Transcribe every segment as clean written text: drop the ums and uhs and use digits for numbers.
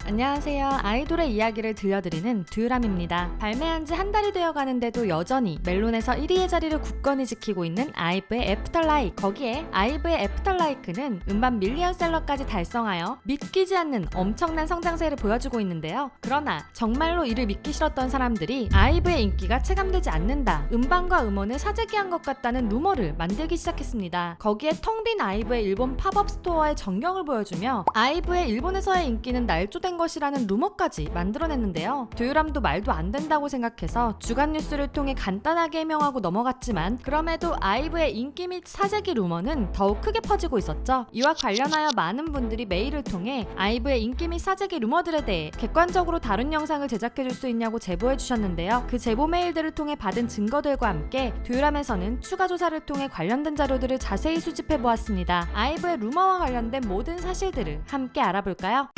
안녕하세요. 아이돌의 이야기를 들려드리는 듀람입니다. 발매한 지 한 달이 되어가는데도 여전히 멜론에서 1위의 자리를 굳건히 지키고 있는 아이브의 애프터라이크. 거기에 아이브의 애프터라이크는 음반 밀리언셀러까지 달성하여 믿기지 않는 엄청난 성장세를 보여주고 있는데요. 그러나 정말로 이를 믿기 싫었던 사람들이 아이브의 인기가 체감되지 않는다, 음반과 음원을 사재기한 것 같다는 루머를 만들기 시작했습니다. 거기에 텅 빈 아이브의 일본 팝업 스토어의 전경을 보여주며 아이브의 일본에서의 인기는 날조된 것이라는 루머까지 만들어냈는데요. 듀람도 말도 안 된다고 생각해서 주간 뉴스를 통해 간단하게 해명하고 넘어갔지만 그럼에도 아이브의 인기 및 사재기 루머는 더욱 크게 퍼지고 있었죠. 이와 관련하여 많은 분들이 메일을 통해 아이브의 인기 및 사재기 루머들에 대해 객관적으로 다룬 영상을 제작해줄 수 있냐고 제보해 주셨는데요. 그 제보 메일들을 통해 받은 증거들과 함께 듀람에서는 추가 조사를 통해 관련된 자료들을 자세히 수집해 보았습니다. 아이브의 루머와 관련된 모든 사실들을 함께 알아볼까요?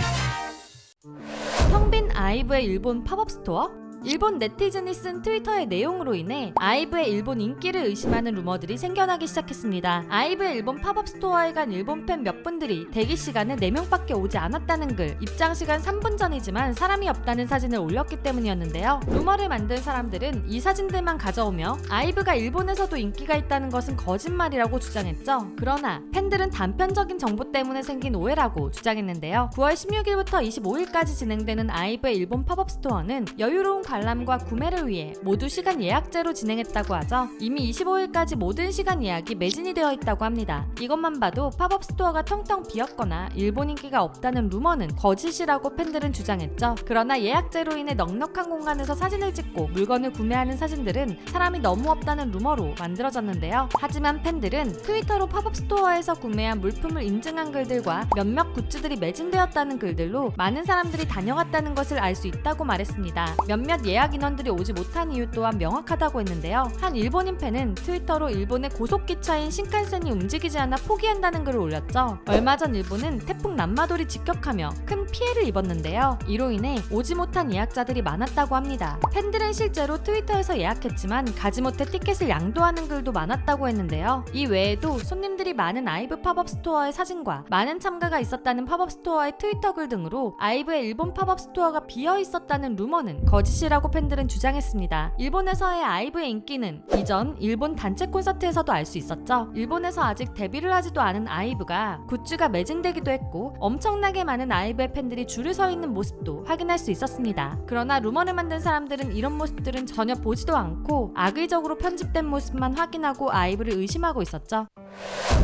텅 빈 아이브의 일본 팝업 스토어? 일본 네티즌이 쓴 트위터의 내용으로 인해 아이브의 일본 인기를 의심하는 루머들이 생겨나기 시작했습니다. 아이브의 일본 팝업 스토어에 간 일본 팬 몇 분들이 대기 시간에 4명밖에 오지 않았다는 글, 입장 시간 3분 전이지만 사람이 없다는 사진을 올렸기 때문이었는데요. 루머를 만든 사람들은 이 사진들만 가져오며 아이브가 일본에서도 인기가 있다는 것은 거짓말이라고 주장했죠. 그러나 팬들은 단편적인 정보 때문에 생긴 오해라고 주장했는데요. 9월 16일부터 25일까지 진행되는 아이브의 일본 팝업 스토어는 여유로운 관람과 구매를 위해 모두 시간 예약제로 진행했다고 하죠. 이미 25일까지 모든 시간 예약이 매진이 되어 있다고 합니다. 이것만 봐도 팝업 스토어가 텅텅 비었거나 일본 인기가 없다는 루머는 거짓이라고 팬들은 주장했죠. 그러나 예약제로 인해 넉넉한 공간에서 사진을 찍고 물건을 구매하는 사진들은 사람이 너무 없다는 루머로 만들어졌는데요. 하지만 팬들은 트위터로 팝업 스토어에서 구매한 물품을 인증한 글들과 몇몇 굿즈들이 매진되었다는 글들로 많은 사람들이 다녀갔다는 것을 알 수 있다고 말했습니다. 몇몇 예약 인원들이 오지 못한 이유 또한 명확하다고 했는데요. 한 일본인 팬은 트위터로 일본의 고속기차인 신칸센이 움직이지 않아 포기한다는 글을 올렸죠. 얼마 전 일본은 태풍 남마돌이 직격하며 큰 피해를 입었는데요. 이로 인해 오지 못한 예약자들이 많았다고 합니다. 팬들은 실제로 트위터에서 예약했지만 가지 못해 티켓을 양도하는 글도 많았다고 했는데요. 이 외에도 손님들이 많은 아이브 팝업 스토어의 사진과 많은 참가가 있었다는 팝업 스토어의 트위터 글 등으로 아이브의 일본 팝업 스토어가 비어 있었다는 루머는 거짓이라고 팬들은 주장했습니다. 일본에서의 아이브의 인기는 이전 일본 단체 콘서트에서도 알 수 있었죠. 일본에서 아직 데뷔를 하지도 않은 아이브가 굿즈가 매진되기도 했고 엄청나게 많은 아이브의 팬들이 줄을 서 있는 모습도 확인할 수 있었습니다. 그러나 루머를 만든 사람들은 이런 모습들은 전혀 보지도 않고 악의적으로 편집된 모습만 확인하고 아이브를 의심하고 있었죠.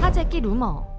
사재기 루머.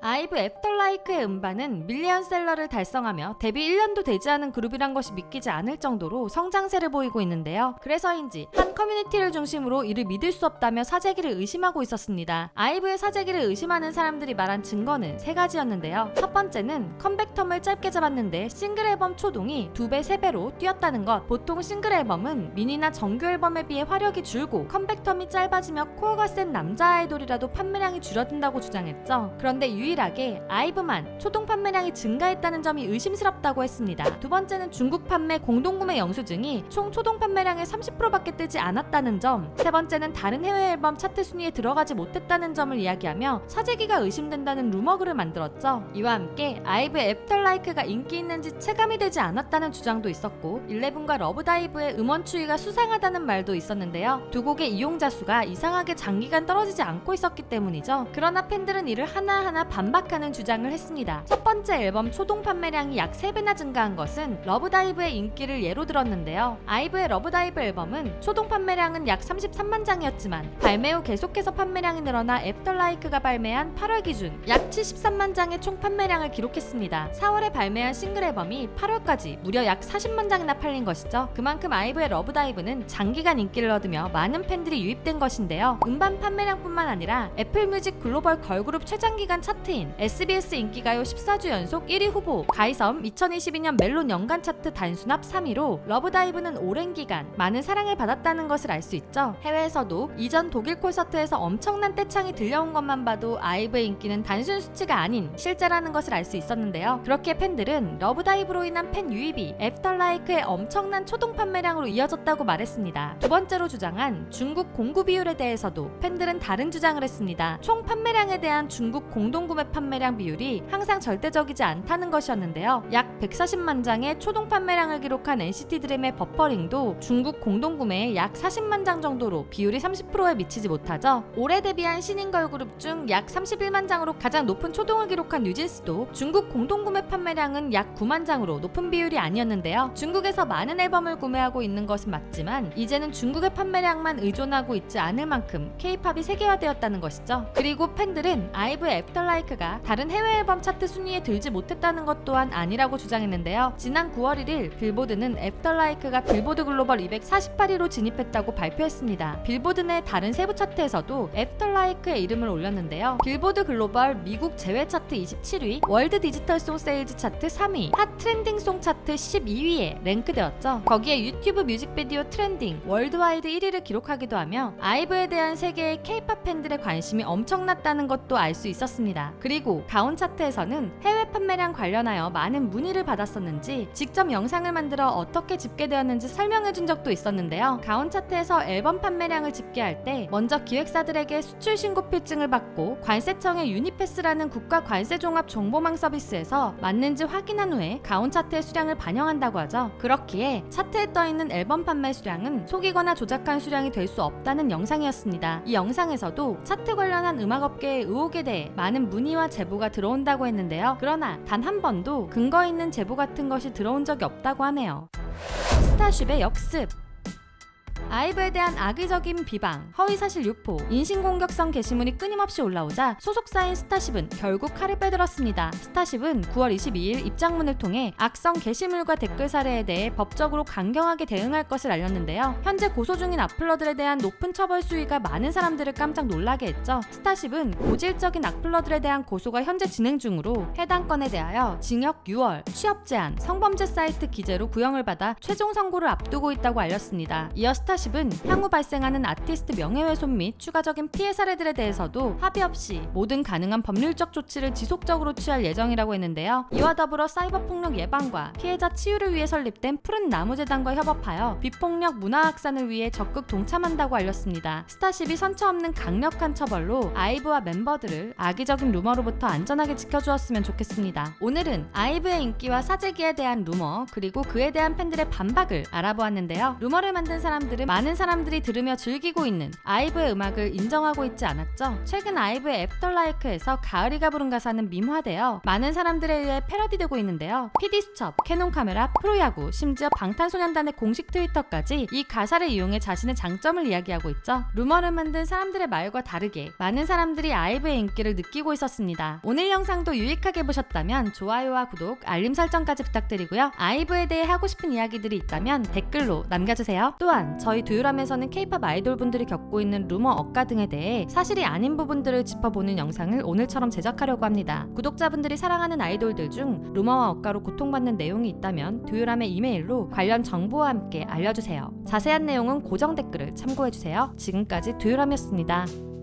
아이브 애프터라이크의 음반은 밀리언셀러를 달성하며 데뷔 1년도 되지 않은 그룹이란 것이 믿기지 않을 정도로 성장세를 보이고 있는데요. 그래서인지 한 커뮤니티를 중심으로 이를 믿을 수 없다며 사재기를 의심하고 있었습니다. 아이브의 사재기를 의심하는 사람들이 말한 증거는 3가지였는데요. 첫 번째는 컴백 텀을 짧게 잡았는데 싱글 앨범 초동이 2배, 3배로 뛰었다는 것. 보통 싱글 앨범은 미니나 정규 앨범에 비해 화력이 줄고 컴백 텀이 짧아지며 코어가 센 남자 아이돌이라도 판매량이 줄어든다고 주장했죠. 그런데 유일하게 아이브만 초동 판매량이 증가했다는 점이 의심스럽다고 했습니다. 두 번째는 중국 판매 공동구매 영수증이 총 초동 판매량의 30%밖에 뜨지 않았다는 점. 세 번째는 다른 해외 앨범 차트 순위에 들어가지 못했다는 점을 이야기하며 사재기가 의심된다는 루머글을 만들었죠. 이와 함께 아이브의 애프터라이크가 인기 있는지 체감이 되지 않았다는 주장도 있었고 11과 러브다이브의 음원 추이가 수상하다는 말도 있었는데요. 두 곡의 이용자 수가 이상하게 장기간 떨어지지 않고 있었기 때문이죠. 그러나 팬들은 이를 하나하나 반박하는 주장을 했습니다. 첫 번째 앨범 초동 판매량이 약 3배나 증가한 것은 러브다이브의 인기를 예로 들었는데요. 아이브의 러브다이브 앨범은 초동 판매량은 약 33만 장이었지만 발매 후 계속해서 판매량이 늘어나 애프터라이크가 발매한 8월 기준 약 73만 장의 총 판매량을 기록했습니다. 4월에 발매한 싱글 앨범이 8월까지 무려 약 40만 장이나 팔린 것이죠. 그만큼 아이브의 러브다이브는 장기간 인기를 얻으며 많은 팬들이 유입된 것인데요. 음반 판매량뿐만 아니라 애플뮤직 글로벌 걸그룹 최장기간 차트인 SBS 인기가요 14주 연속 1위 후보, 가이섬 2022년 멜론 연간 차트 단순합 3위로 러브다이브는 오랜 기간 많은 사랑을 받았다는 것을 알 수 있죠. 해외에서도 이전 독일 콘서트에서 엄청난 떼창이 들려온 것만 봐도 아이브의 인기는 단순 수치가 아닌 실제라는 것을 알 수 있었는데요. 그렇게 팬들은 러브다이브로 인한 팬 유입이 애프터라이크의 엄청난 초동 판매량으로 이어졌다고 말했습니다. 두 번째로 주장한 중국 공구 비율에 대해서도 팬들은 다른 주장을 했습니다. 총 판매량에 대한 중국 공동구매 공동구매 판매량 비율이 항상 절대적이지 않다는 것이었는데요. 약 140만 장의 초동 판매량을 기록한 NCT 드림의 버퍼링도 중국 공동구매의 약 40만 장 정도로 비율이 30%에 미치지 못하죠. 올해 데뷔한 신인 걸그룹 중 약 31만 장으로 가장 높은 초동을 기록한 뉴진스도 중국 공동구매 판매량은 약 9만 장으로 높은 비율이 아니었는데요. 중국에서 많은 앨범을 구매하고 있는 것은 맞지만 이제는 중국의 판매량만 의존하고 있지 않을 만큼 K-팝이 세계화되었다는 것이죠. 그리고 팬들은 아이브의 애프터라이크가 다른 해외 앨범 차트 순위에 들지 못했다는 것 또한 아니라고 주장했는데요. 지난 9월 1일 빌보드는 애프터라이크가 빌보드 글로벌 248위로 진입했다고 발표했습니다. 빌보드 내 다른 세부 차트에서도 애프터라이크의 이름을 올렸는데요. 빌보드 글로벌 미국 제외 차트 27위, 월드 디지털 송 세일즈 차트 3위, 핫 트렌딩 송 차트 12위에 랭크되었죠. 거기에 유튜브 뮤직비디오 트렌딩 월드와이드 1위를 기록하기도 하며 아이브에 대한 세계의 K-팝 팬들의 관심이 엄청났다는 것도 알 수 있었습니다. 그리고 가온 차트에서는 해외 판매량 관련하여 많은 문의를 받았었는지 직접 영상을 만들어 어떻게 집계되었는지 설명해준 적도 있었는데요. 가온 차트에서 앨범 판매량을 집계할 때 먼저 기획사들에게 수출 신고 필증을 받고 관세청의 유니패스라는 국가 관세 종합 정보망 서비스에서 맞는지 확인한 후에 가온 차트의 수량을 반영한다고 하죠. 그렇기에 차트에 떠있는 앨범 판매 수량은 속이거나 조작한 수량이 될 수 없다는 영상이었습니다. 이 영상에서도 차트 관련한 음악업계의 의혹에 대해 많은 문의와 제보가 들어온다고 했는데요. 그러나 단 한 번도 근거 있는 제보 같은 것이 들어온 적이 없다고 하네요. 스타쉽의 역습. 아이브에 대한 악의적인 비방, 허위사실 유포, 인신공격성 게시물이 끊임없이 올라오자 소속사인 스타쉽은 결국 칼을 빼들었습니다. 스타쉽은 9월 22일 입장문을 통해 악성 게시물과 댓글 사례에 대해 법적으로 강경하게 대응할 것을 알렸는데요. 현재 고소 중인 악플러들에 대한 높은 처벌 수위가 많은 사람들을 깜짝 놀라게 했죠. 스타쉽은 고질적인 악플러들에 대한 고소가 현재 진행 중으로 해당 건에 대하여 징역 6월, 취업 제한, 성범죄 사이트 기재로 구형을 받아 최종 선고를 앞두고 있다고 알렸습니다. 이어 스타쉽은 향후 발생하는 아티스트 명예훼손 및 추가적인 피해 사례들에 대해서도 합의 없이 모든 가능한 법률적 조치를 지속적으로 취할 예정이라고 했는데요. 이와 더불어 사이버 폭력 예방과 피해자 치유를 위해 설립된 푸른 나무재단과 협업하여 비폭력 문화 확산을 위해 적극 동참한다고 알렸습니다. 스타쉽이 선처 없는 강력한 처벌로 아이브와 멤버들을 악의적인 루머로부터 안전하게 지켜주었으면 좋겠습니다. 오늘은 아이브의 인기와 사재기에 대한 루머 그리고 그에 대한 팬들의 반박을 알아보았는데요. 루머를 만든 사람들은 많은 사람들이 들으며 즐기고 있는 아이브의 음악을 인정하고 있지 않았죠. 최근 아이브의 애프터라이크에서 가을이가 부른 가사는 밈화되어 많은 사람들에 의해 패러디되고 있는데요. PD수첩, 캐논 카메라, 프로야구, 심지어 방탄소년단의 공식 트위터까지 이 가사를 이용해 자신의 장점을 이야기하고 있죠. 루머를 만든 사람들의 말과 다르게 많은 사람들이 아이브의 인기를 느끼고 있었습니다. 오늘 영상도 유익하게 보셨다면 좋아요와 구독, 알림 설정까지 부탁드리고요. 아이브에 대해 하고 싶은 이야기들이 있다면 댓글로 남겨주세요. 또한 저희 두유람에서는 K-팝 아이돌분들이 겪고 있는 루머 억가 등에 대해 사실이 아닌 부분들을 짚어보는 영상을 오늘처럼 제작하려고 합니다. 구독자분들이 사랑하는 아이돌들 중 루머와 억가로 고통받는 내용이 있다면 두유람의 이메일로 관련 정보와 함께 알려주세요. 자세한 내용은 고정 댓글을 참고해주세요. 지금까지 두유람이었습니다.